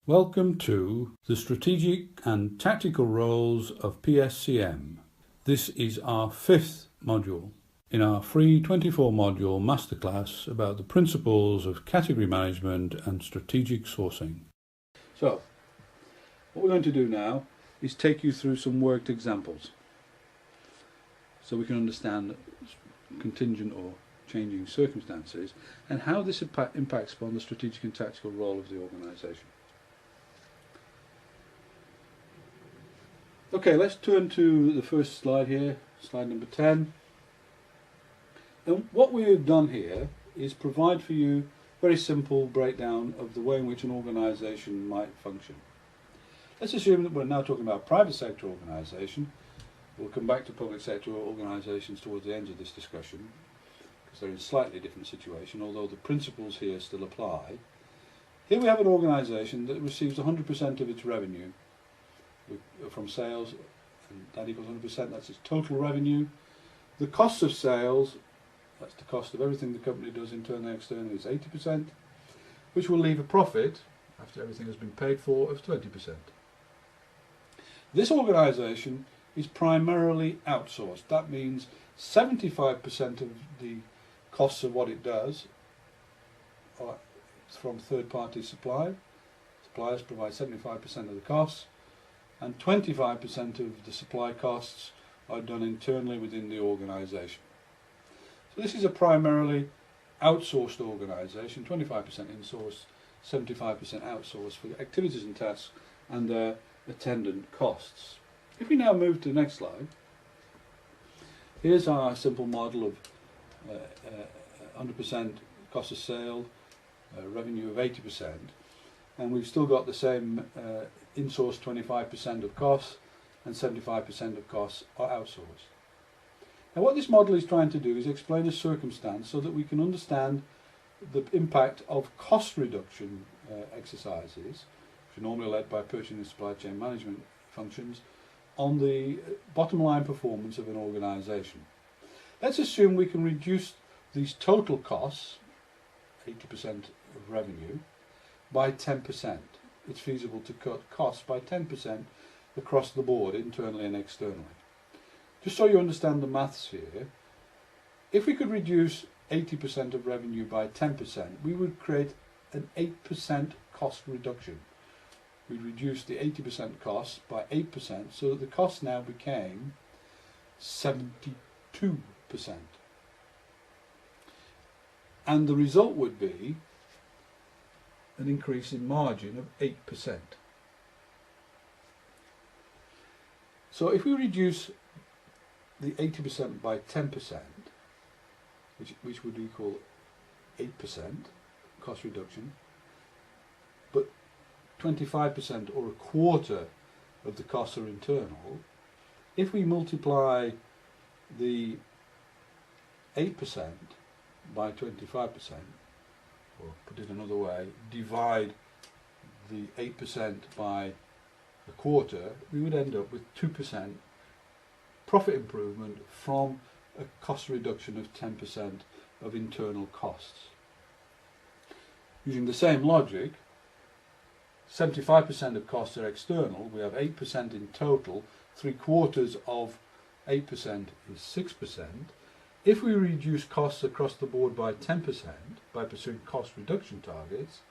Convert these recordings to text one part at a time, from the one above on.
Welcome to the Strategic and Tactical Roles of PSCM. This is our 5th module in our free 24-module masterclass about the principles of category management and strategic sourcing. So, what we're going to do now is take you through some worked examples so we can understand contingent or changing circumstances and how this impacts upon the strategic and tactical role of the organisation. Okay, let's turn to the first slide here, slide number 10. And what we've done here is provide for you a very simple breakdown of the way in which an organisation might function. Let's assume that we're now talking about private sector organisation. We'll come back to public sector organisations towards the end of this discussion because they're in a slightly different situation, although the principles here still apply. Here we have an organisation that receives 100% of its revenue from sales, and that equals 100%, that's its total revenue. The cost of sales, that's the cost of everything the company does internally and externally, is 80%, which will leave a profit, after everything has been paid for, of 20%. This organisation is primarily outsourced. That means 75% of the costs of what it does are from third-party supply. Suppliers provide 75% of the costs, and 25% of the supply costs are done internally within the organisation. So this is a primarily outsourced organisation, 25% insourced, 75% outsourced for activities and tasks and their attendant costs. If we now move to the next slide, here's our simple model of 100% cost of sale, revenue of 80%, and we've still got the same insourced 25% of costs and 75% of costs are outsourced. Now what this model is trying to do is explain a circumstance so that we can understand the impact of cost reduction exercises, which are normally led by purchasing and supply chain management functions, on the bottom line performance of an organisation. Let's assume we can reduce these total costs, 80% of revenue, by 10%. It's feasible to cut costs by 10% across the board, internally and externally. Just so you understand the maths here, if we could reduce 80% of revenue by 10%, we would create an 8% cost reduction. We'd reduce the 80% costs by 8%, so that the cost now became 72%. And the result would be an increase in margin of 8%. So if we reduce the 80% by 10%, which would equal 8% cost reduction, but 25% or a quarter of the costs are internal, if we multiply the 8% by 25%, or put it another way, divide the 8% by a quarter, we would end up with 2% profit improvement from a cost reduction of 10% of internal costs. Using the same logic, 75% of costs are external, we have 8% in total, 3/4 of 8% is 6%. If we reduce costs across the board by 10% by pursuing cost reduction targets,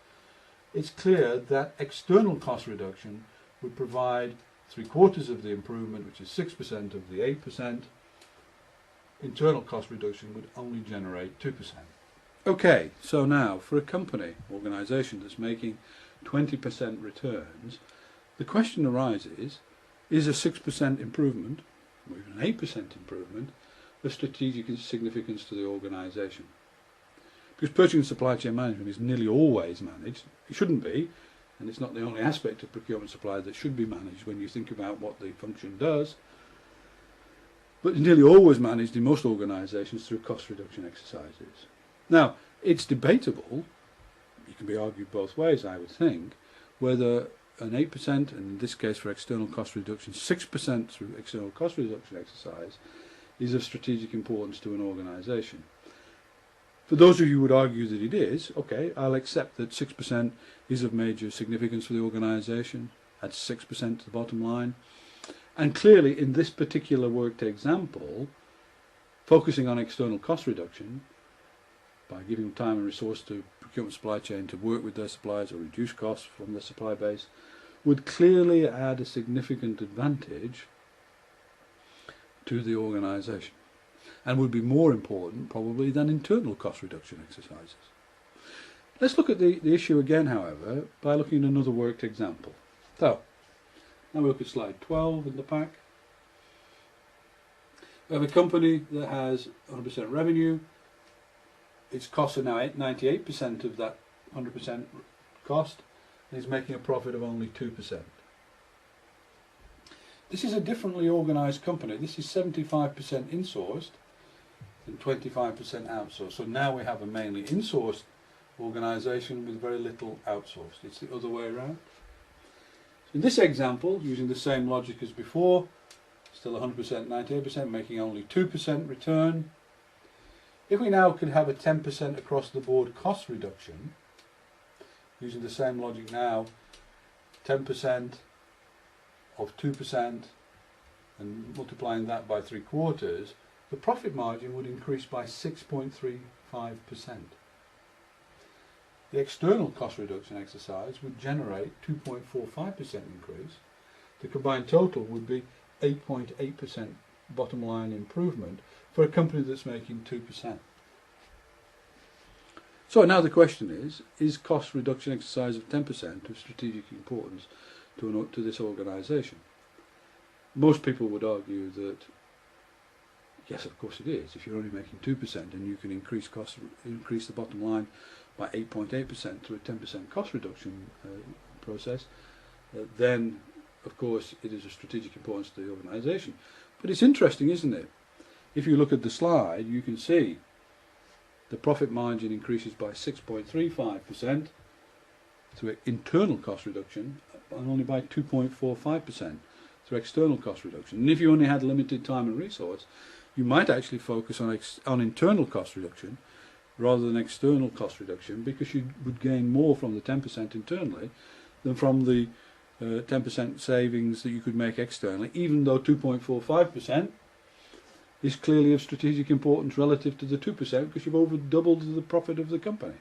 it's clear that external cost reduction would provide 3/4 of the improvement, which is 6% of the 8%. Internal cost reduction would only generate 2%. Okay, so now for a company, organisation that's making 20% returns, the question arises, is a 6% improvement, or even an 8% improvement, of strategic significance to the organisation? Because purchasing and supply chain management is nearly always managed. It shouldn't be, and it's not the only aspect of procurement supply that should be managed when you think about what the function does, but it's nearly always managed in most organisations through cost reduction exercises. Now, it's debatable, it can be argued both ways, I would think, whether an 8%, and in this case for external cost reduction, 6% through external cost reduction exercise, is of strategic importance to an organisation. For those of you who would argue that it is, okay, I'll accept that 6% is of major significance for the organisation. That's 6% to the bottom line. And clearly in this particular worked example, focusing on external cost reduction, by giving time and resource to procurement supply chain to work with their suppliers or reduce costs from their supply base, would clearly add a significant advantage to the organisation, and would be more important probably than internal cost reduction exercises. Let's look at the issue again, however, by looking at another worked example. So, now we look at slide 12 in the pack. We have a company that has 100% revenue. Its costs are now 98% of that 100% cost, and is making a profit of only 2%. This is a differently organised company. This is 75% insourced and 25% outsourced. So now we have a mainly insourced organisation with very little outsourced. It's the other way around. In this example, using the same logic as before, still 100%, 98%, making only 2% return. If we now could have a 10% across the board cost reduction, using the same logic now, 10% of 2% and multiplying that by 3/4, the profit margin would increase by 6.35%. The external cost reduction exercise would generate 2.45% increase. The combined total would be 8.8% bottom line improvement for a company that's making 2%. So now the question is cost reduction exercise of 10% of strategic importance to this organisation? Most people would argue that yes, of course it is. If you're only making 2% and you can increase the bottom line by 8.8% through a 10% cost reduction process, then of course it is of strategic importance to the organisation. But it's interesting, isn't it? If you look at the slide, you can see the profit margin increases by 6.35% through internal cost reduction and only by 2.45% through external cost reduction. And if you only had limited time and resource, you might actually focus on internal cost reduction rather than external cost reduction, because you would gain more from the 10% internally than from the 10% savings that you could make externally, even though 2.45% is clearly of strategic importance relative to the 2%, because you've over doubled the profit of the company.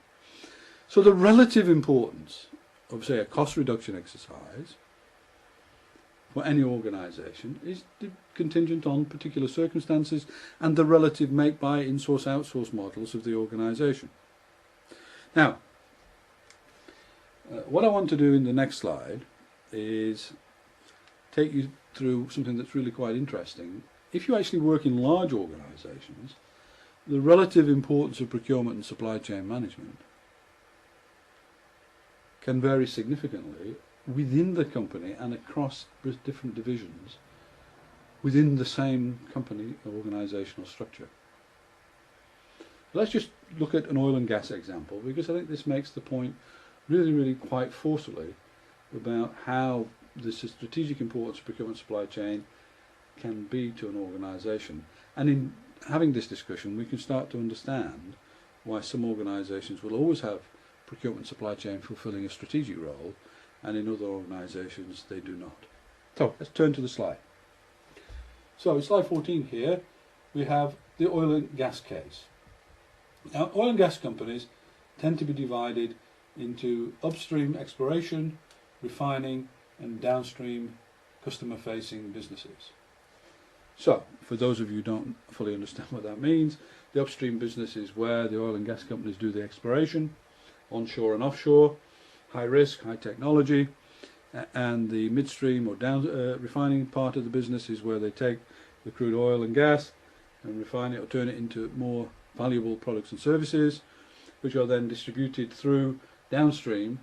So the relative importance of, say, a cost reduction exercise for any organisation is contingent on particular circumstances and the relative make-buy, in-source, outsource models of the organisation. Now, what I want to do in the next slide is take you through something that's really quite interesting. If you actually work in large organisations, the relative importance of procurement and supply chain management can vary significantly within the company and across different divisions within the same company or organisational structure. Let's just look at an oil and gas example, because I think this makes the point really quite forcefully about how the strategic importance of procurement supply chain can be to an organisation. And in having this discussion, we can start to understand why some organisations will always have procurement supply chain fulfilling a strategic role, and in other organisations they do not. So let's turn to the slide. So in slide 14 here we have the oil and gas case. Now, oil and gas companies tend to be divided into upstream exploration, refining and downstream customer facing businesses. So, for those of you who don't fully understand what that means, the upstream business is where the oil and gas companies do the exploration, onshore and offshore, high risk, high technology, and the midstream or down refining part of the business is where they take the crude oil and gas and refine it or turn it into more valuable products and services, which are then distributed through downstream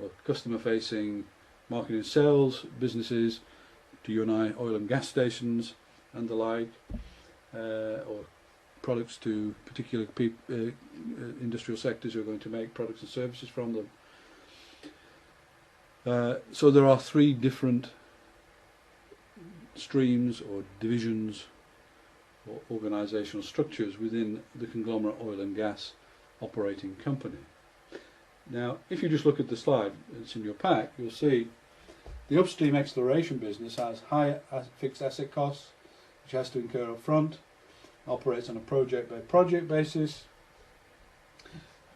or customer facing marketing and sales businesses to you and I, oil and gas stations and the like, or products to particular industrial sectors who are going to make products and services from them. So there are three different streams or divisions or organisational structures within the conglomerate oil and gas operating company. Now, if you just look at the slide, it's in your pack, you'll see the upstream exploration business has high fixed asset costs, which has to incur up front, operates on a project-by-project basis,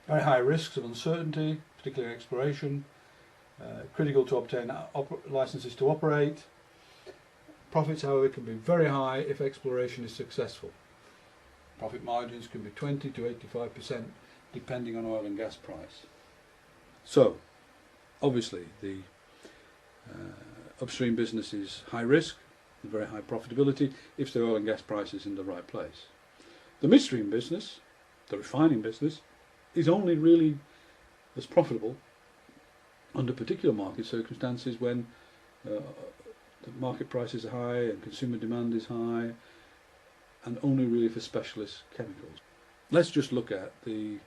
very high risks of uncertainty, particularly exploration, critical to obtain licenses to operate. Profits, however, can be very high if exploration is successful. Profit margins can be 20 to 85% depending on oil and gas price. So, obviously, the upstream business is high risk, very high profitability if the oil and gas price is in the right place. The midstream business, the refining business, is only really as profitable under particular market circumstances when the market prices are high and consumer demand is high, and only really for specialist chemicals. Let's just look at the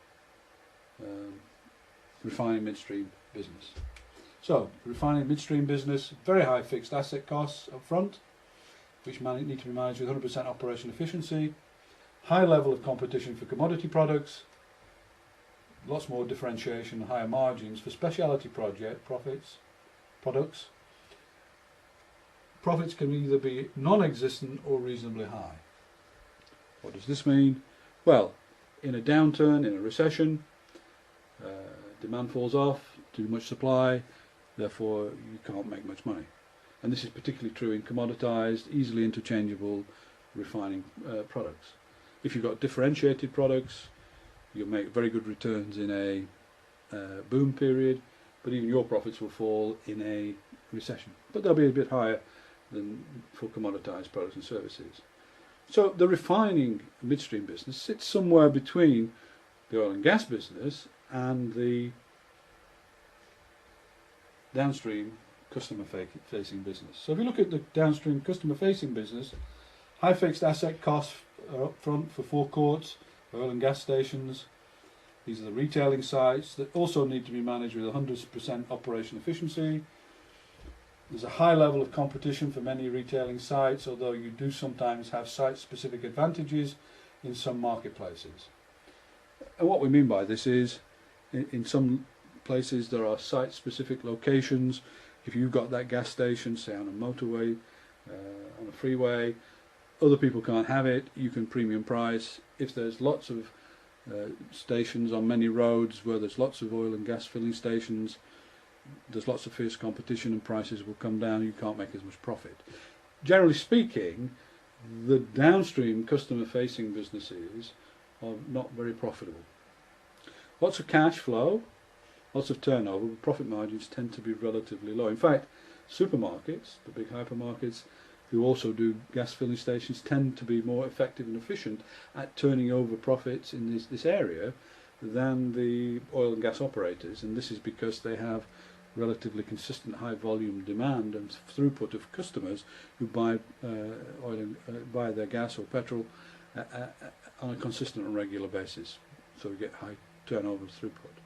refining midstream business. So, refining midstream business, very high fixed asset costs up front, which need to be managed with 100% operation efficiency, high level of competition for commodity products, lots more differentiation and higher margins for specialty products. Profits can either be non-existent or reasonably high. What does this mean? Well, in a downturn, in a recession, demand falls off, too much supply, therefore you can't make much money. And this is particularly true in commoditized, easily interchangeable refining products. If you've got differentiated products, you'll make very good returns in a boom period, but even your profits will fall in a recession. But they'll be a bit higher than for commoditized products and services. So the refining midstream business sits somewhere between the oil and gas business and the downstream customer facing business. So if you look at the downstream customer facing business, high fixed asset costs are up front for forecourts, oil and gas stations. These are the retailing sites that also need to be managed with 100% operation efficiency. There's a high level of competition for many retailing sites, although you do sometimes have site-specific advantages in some marketplaces. And what we mean by this is, in some places there are site-specific locations. If you've got that gas station, say on a motorway, on a freeway, other people can't have it, you can premium price. If there's lots of stations on many roads where there's lots of oil and gas filling stations, there's lots of fierce competition and prices will come down, you can't make as much profit. Generally speaking, the downstream customer facing businesses are not very profitable. Lots of cash flow, lots of turnover, but profit margins tend to be relatively low. In fact, supermarkets, the big hypermarkets, who also do gas filling stations, tend to be more effective and efficient at turning over profits in this area than the oil and gas operators, and this is because they have relatively consistent high volume demand and throughput of customers who buy buy their gas or petrol on a consistent and regular basis, so we get high turnover and throughput.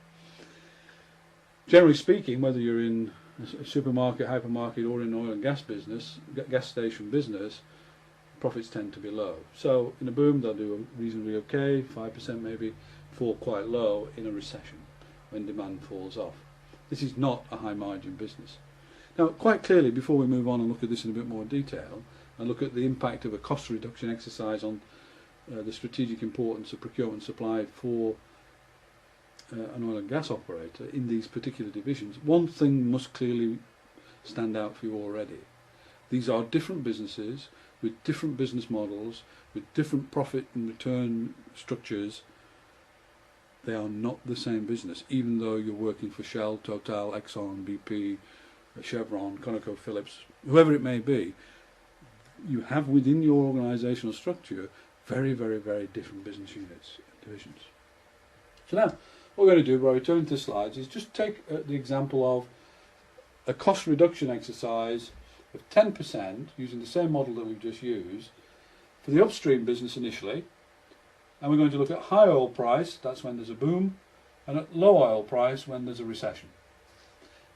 Generally speaking, whether you're in a supermarket, hypermarket, or in oil and gas business, gas station business, profits tend to be low. So in a boom they'll do reasonably okay, 5% maybe, fall quite low in a recession when demand falls off. This is not a high margin business. Now, quite clearly, before we move on and look at this in a bit more detail and look at the impact of a cost reduction exercise on the strategic importance of procurement supply for an oil and gas operator in these particular divisions, one thing must clearly stand out for you already. These are different businesses with different business models, with different profit and return structures. They are not the same business, even though you're working for Shell, Total, Exxon, BP, Chevron, ConocoPhillips, whoever it may be. You have within your organisational structure very, very, very different business units and divisions. So now, what we're going to do by returning to the slides is just take the example of a cost reduction exercise of 10% using the same model that we've just used for the upstream business initially. And we're going to look at high oil price, that's when there's a boom, and at low oil price when there's a recession.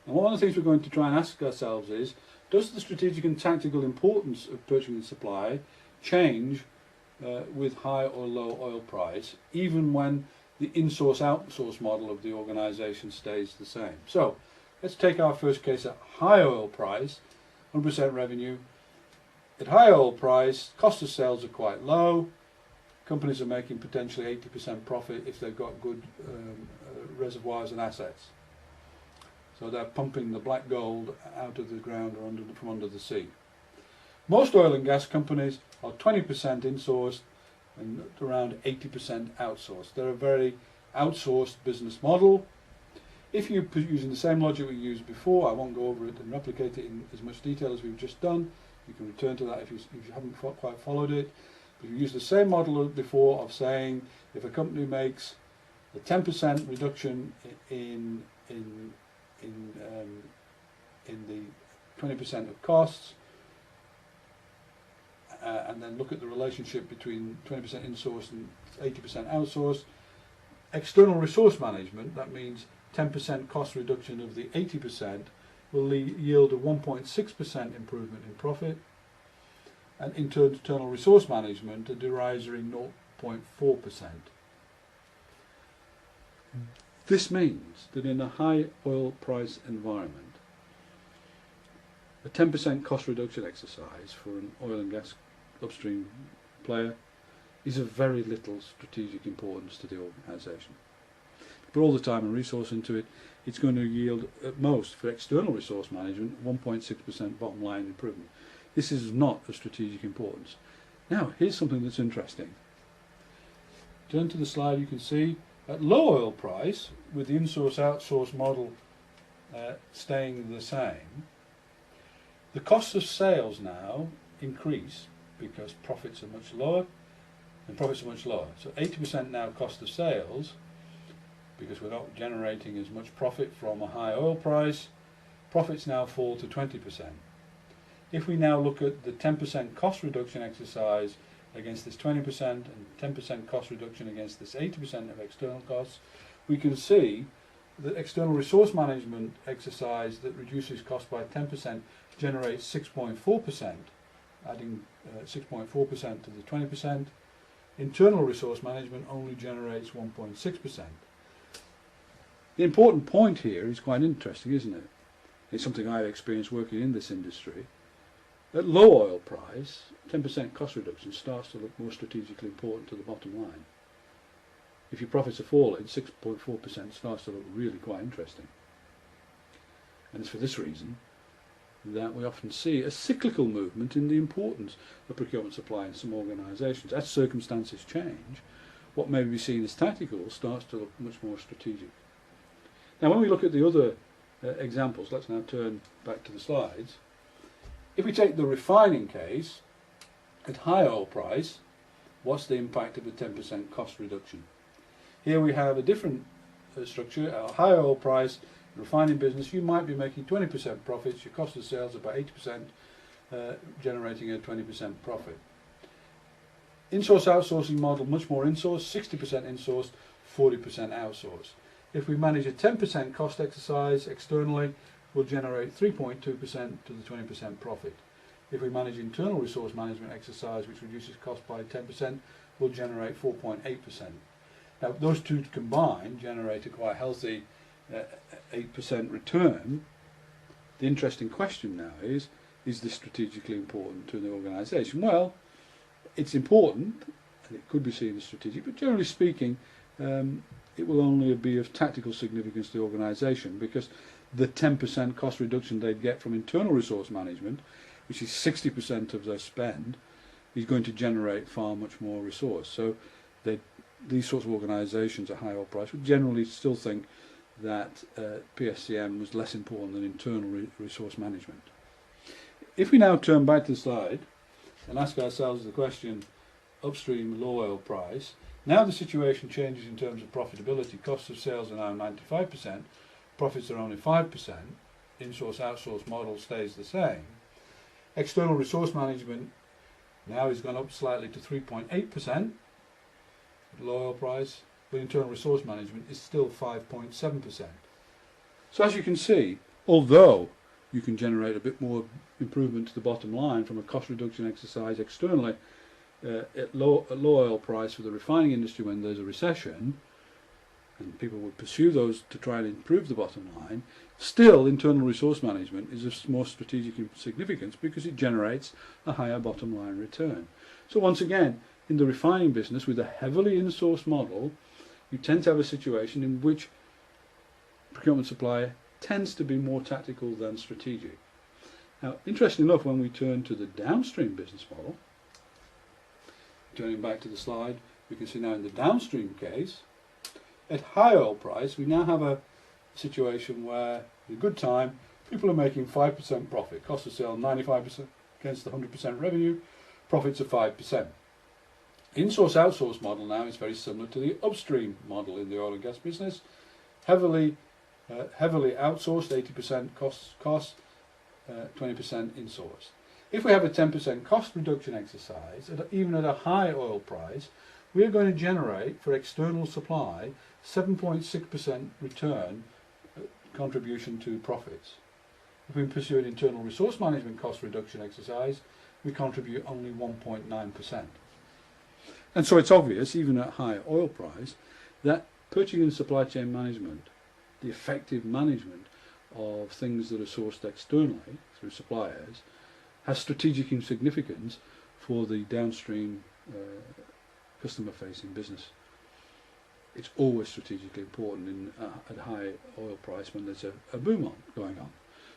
And one of the things we're going to try and ask ourselves is, does the strategic and tactical importance of purchasing supply change with high or low oil price, even when the in-source outsource model of the organisation stays the same. So let's take our first case at high oil price, 100% revenue. At high oil price, cost of sales are quite low. Companies are making potentially 80% profit if they've got good reservoirs and assets. So they're pumping the black gold out of the ground or from under the sea. Most oil and gas companies are 20% insourced and around 80% outsourced. They're a very outsourced business model. If you're using the same logic we used before, I won't go over it and replicate it in as much detail as we've just done. You can return to that if you haven't quite followed it. But if you use the same model as before of saying if a company makes a 10% reduction in the 20% of costs, and then look at the relationship between 20% insourced and 80% outsourced. External resource management, that means 10% cost reduction of the 80%, will yield a 1.6% improvement in profit, and internal resource management a derisory 0.4%. This means that in a high oil price environment, a 10% cost reduction exercise for an oil and gas upstream player is of very little strategic importance to the organisation. Put all the time and resource into it, it's going to yield at most for external resource management 1.6% bottom line improvement. This is not of strategic importance. Now here's something that's interesting. Turn to the slide, you can see at low oil price, with the in-source outsource model staying the same, the cost of sales now increase because profits are much lower, and profits are much lower. So 80% now cost of sales, because we're not generating as much profit from a high oil price, profits now fall to 20%. If we now look at the 10% cost reduction exercise against this 20% and 10% cost reduction against this 80% of external costs, we can see that external resource management exercise that reduces cost by 10% generates 6.4%, adding 6.4% to the 20%. Internal resource management only generates 1.6%. The important point here is quite interesting, isn't it? It's something I've experienced working in this industry. At low oil price, 10% cost reduction starts to look more strategically important to the bottom line. If your profits are falling, 6.4% starts to look really quite interesting. And it's for this reason that we often see a cyclical movement in the importance of procurement supply in some organisations. As circumstances change, what may be seen as tactical starts to look much more strategic. Now when we look at the other examples, let's now turn back to the slides. If we take the refining case, at high oil price, what's the impact of a 10% cost reduction? Here we have a different structure. At a high oil price, refining business, you might be making 20% profits, your cost of sales about 80%, generating a 20% profit. In-source outsourcing model, much more in-source, 60% in-sourced, 40% outsourced. If we manage a 10% cost exercise externally, we'll generate 3.2% to the 20% profit. If we manage internal resource management exercise, which reduces cost by 10%, we'll generate 4.8%. Now those two combined generate a quite healthy 8% return. The interesting question now is this strategically important to the organisation? Well, it's important, and it could be seen as strategic, but generally speaking, it will only be of tactical significance to the organisation, because the 10% cost reduction they'd get from internal resource management, which is 60% of their spend, is going to generate far much more resource. So these sorts of organisations at high oil price would generally still think that PSCM was less important than internal resource management. If we now turn back to the slide and ask ourselves the question, upstream low oil price, now the situation changes in terms of profitability. Costs of sales are now 95%, profits are only 5%, in-source outsource model stays the same. External resource management now has gone up slightly to 3.8% at low oil price, but internal resource management is still 5.7%. So as you can see, although you can generate a bit more improvement to the bottom line from a cost reduction exercise externally, at low oil price for the refining industry when there's a recession, and people would pursue those to try and improve the bottom line, still internal resource management is of more strategic significance because it generates a higher bottom line return. So once again, in the refining business with a heavily in-source model, you tend to have a situation in which procurement supply tends to be more tactical than strategic. Now, interestingly enough, when we turn to the downstream business model, turning back to the slide, we can see now in the downstream case, at high oil price, we now have a situation where, in a good time, people are making 5% profit. Cost of sale 95% against the 100% revenue, profits of 5%. In-source outsource model now is very similar to the upstream model in the oil and gas business. Heavily outsourced, 80% cost, 20% in-source. If we have a 10% cost reduction exercise, even at a high oil price, we are going to generate for external supply 7.6% return contribution to profits. If we pursue an internal resource management cost reduction exercise, we contribute only 1.9%. And so it's obvious, even at high oil price, that purchasing and supply chain management, the effective management of things that are sourced externally through suppliers, has strategic significance for the downstream customer-facing business. It's always strategically important at high oil price when there's a boom going on.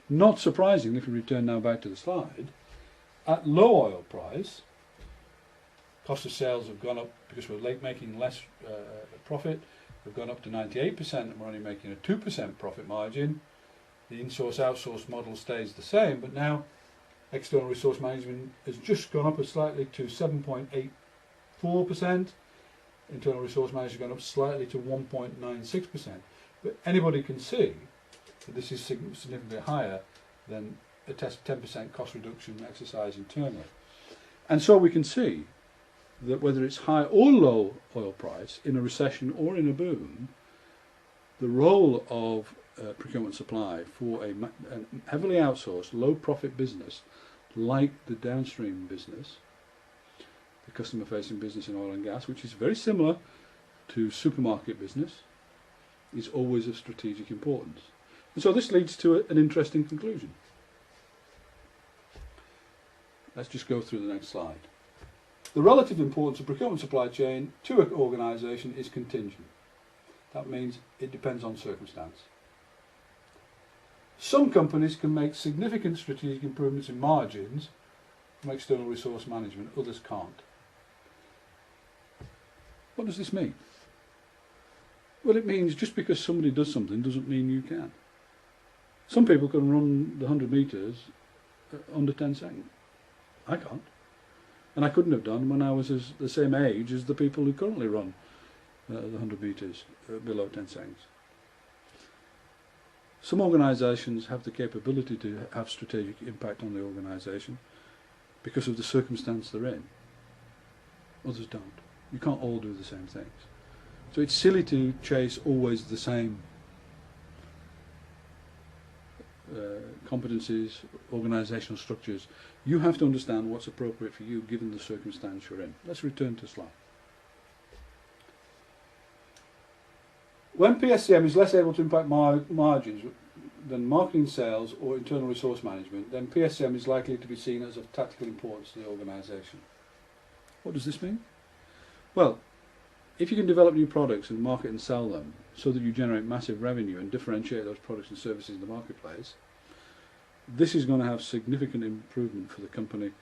Not surprisingly, if we return now back to the slide, at low oil price, cost of sales have gone up because we're making less profit. We've gone up to 98% and we're only making a 2% profit margin. The in-source outsource model stays the same, but now external resource management has just gone up slightly to 7.84%. Internal resource management has gone up slightly to 1.96%. But anybody can see that this is significantly higher than a 10% cost reduction exercise internally. And so we can see that whether it's high or low oil price, in a recession or in a boom, the role of procurement supply for a heavily outsourced, low profit business like the downstream business, the customer facing business in oil and gas, which is very similar to supermarket business, is always of strategic importance. And so this leads to an interesting conclusion. Let's just go through the next slide. The relative importance of procurement supply chain to an organisation is contingent. That means it depends on circumstance. Some companies can make significant strategic improvements in margins from external resource management, others can't. What does this mean? Well, it means just because somebody does something doesn't mean you can. Some people can run the 100 metres under 10 seconds. I can't. And I couldn't have done when I was the same age as the people who currently run the 100 metres below 10 seconds. Some organisations have the capability to have strategic impact on the organisation because of the circumstance they're in. Others don't. You can't all do the same things. So it's silly to chase always the same competencies, organisational structures. You have to understand what's appropriate for you given the circumstance you're in. Let's return to the slide. When PSCM is less able to impact margins than marketing, sales or internal resource management, then PSCM is likely to be seen as of tactical importance to the organisation. What does this mean? Well, if you can develop new products and market and sell them so that you generate massive revenue and differentiate those products and services in the marketplace, this is going to have significant improvement for the company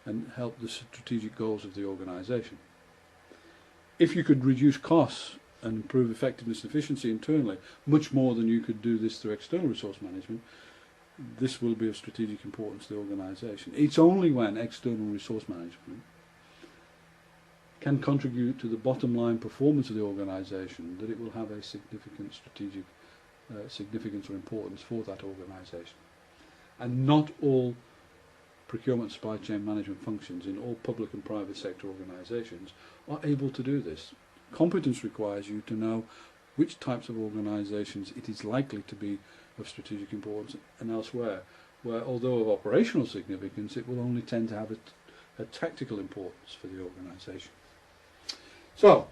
and help the strategic goals of the organisation. If you could reduce costs and improve effectiveness and efficiency internally, much more than you could do this through external resource management, this will be of strategic importance to the organisation. It's only when external resource management can contribute to the bottom line performance of the organisation that it will have a significant strategic significance or importance for that organisation. And not all procurement supply chain management functions in all public and private sector organisations are able to do this. Competence requires you to know which types of organisations it is likely to be of strategic importance and elsewhere, where although of operational significance, it will only tend to have a tactical importance for the organisation. So,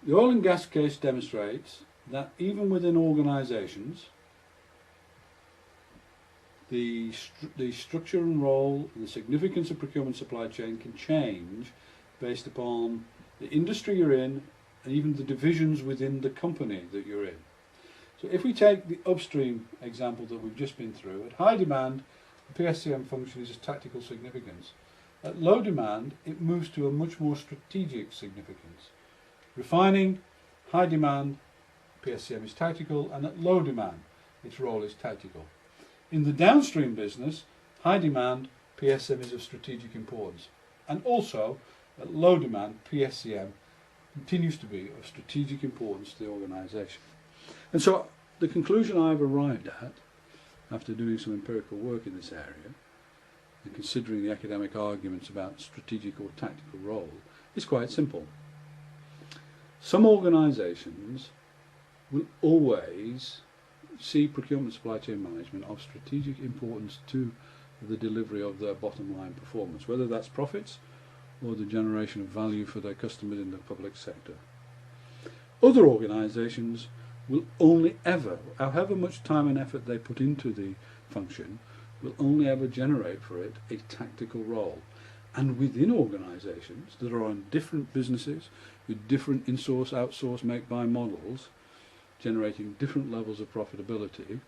the oil and gas case demonstrates that even within organisations, the structure and role and the significance of procurement supply chain can change based upon the industry you're in and even the divisions within the company that you're in. So if we take the upstream example that we've just been through, at high demand, the PSCM function is of tactical significance. At low demand, it moves to a much more strategic significance. Refining, high demand, PSCM is tactical, and at low demand, its role is tactical. In the downstream business, high demand, PSCM is of strategic importance. And also, at low demand, PSCM continues to be of strategic importance to the organisation. And so, the conclusion I've arrived at, after doing some empirical work in this area, and considering the academic arguments about strategic or tactical role, is quite simple. Some organisations will always see procurement supply chain management of strategic importance to the delivery of their bottom line performance, whether that's profits or the generation of value for their customers in the public sector. Other organisations will only ever, however much time and effort they put into the function, will only ever generate for it a tactical role. And within organisations that are on different businesses with different in-source, outsource, make-buy models, generating different levels of profitability,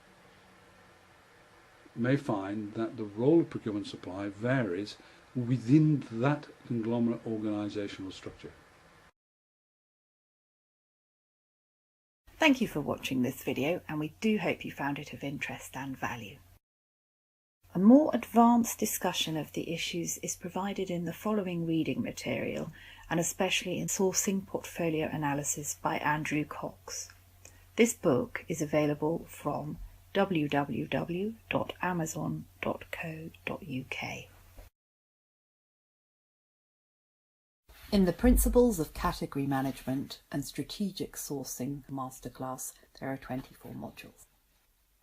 may find that the role of procurement supply varies within that conglomerate organisational structure. Thank you for watching this video, and we do hope you found it of interest and value. A more advanced discussion of the issues is provided in the following reading material, and especially in Sourcing Portfolio Analysis by Andrew Cox. This book is available from www.amazon.co.uk. In the Principles of Category Management and Strategic Sourcing Masterclass, there are 24 modules.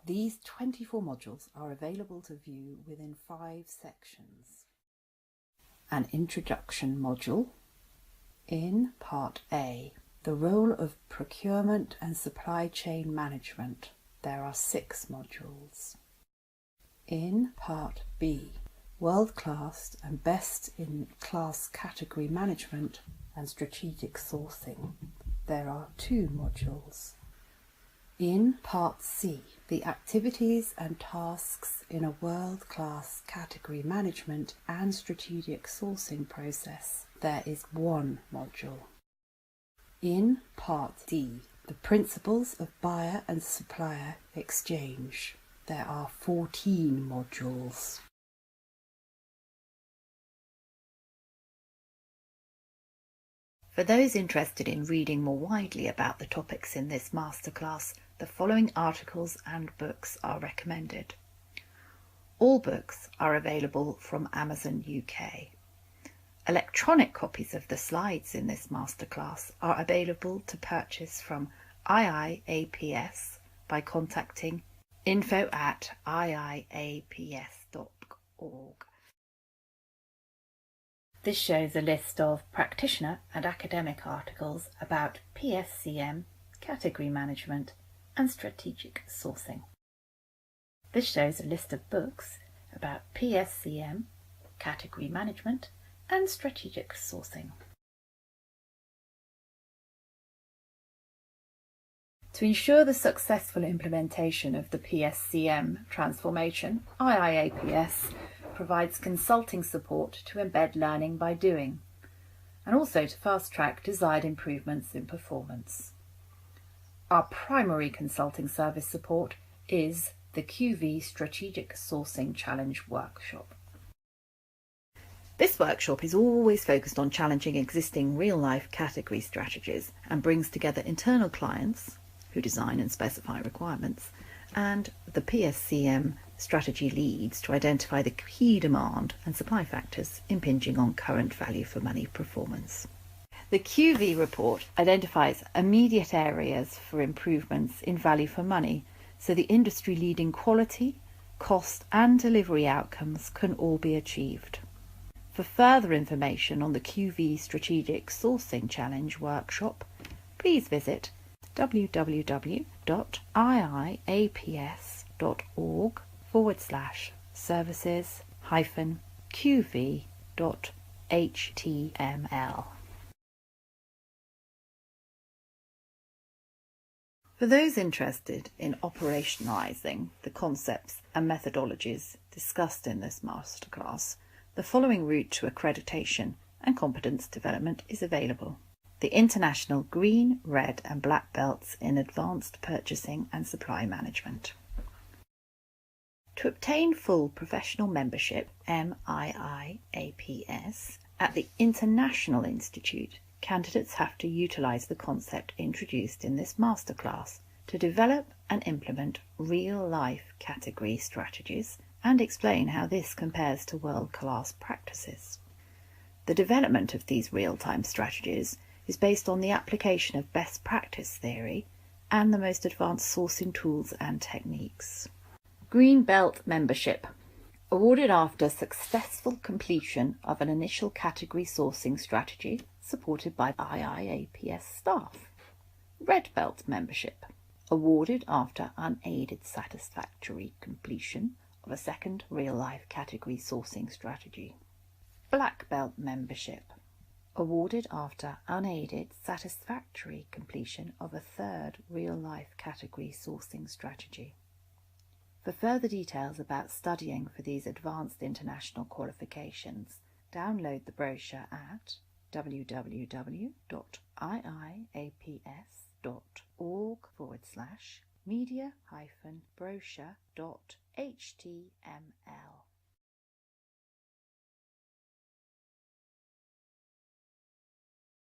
These 24 modules are available to view within 5 sections. An introduction module. In Part A, the role of procurement and supply chain management, there are 6 modules. In Part B, world-class and best-in-class category management and strategic sourcing, there are 2 modules. In Part C, the activities and tasks in a world-class category management and strategic sourcing process, there is 1 module. In Part D, the principles of buyer and supplier exchange, there are 14 modules. For those interested in reading more widely about the topics in this masterclass, the following articles and books are recommended. All books are available from Amazon UK. Electronic copies of the slides in this masterclass are available to purchase from IIAPS by contacting info@iiaps.org. This shows a list of practitioner and academic articles about PSCM, category management, and strategic sourcing. This shows a list of books about PSCM, category management, and strategic sourcing. To ensure the successful implementation of the PSCM transformation, IIAPS provides consulting support to embed learning by doing, and also to fast-track desired improvements in performance. Our primary consulting service support is the QV Strategic Sourcing Challenge Workshop. This workshop is always focused on challenging existing real-life category strategies and brings together internal clients who design and specify requirements and the PSCM strategy leads to identify the key demand and supply factors impinging on current value for money performance. The QV report identifies immediate areas for improvements in value for money, so the industry-leading quality, cost and delivery outcomes can all be achieved. For further information on the QV Strategic Sourcing Challenge workshop, please visit www.iiaps.org/services-qv.html. For those interested in operationalising the concepts and methodologies discussed in this masterclass, the following route to accreditation and competence development is available. The International Green, Red and Black Belts in Advanced Purchasing and Supply Management. To obtain full professional membership, MIIAPS, at the International Institute, candidates have to utilise the concept introduced in this masterclass to develop and implement real-life category strategies and explain how this compares to world-class practices. The development of these real-time strategies is based on the application of best practice theory and the most advanced sourcing tools and techniques. Green Belt membership, awarded after successful completion of an initial category sourcing strategy supported by IIAPS staff. Red Belt membership, awarded after unaided satisfactory completion of a second real-life category sourcing strategy. Black Belt membership, awarded after unaided satisfactory completion of a third real-life category sourcing strategy. For further details about studying for these advanced international qualifications, download the brochure at www.iiaps.org/media-brochure.html.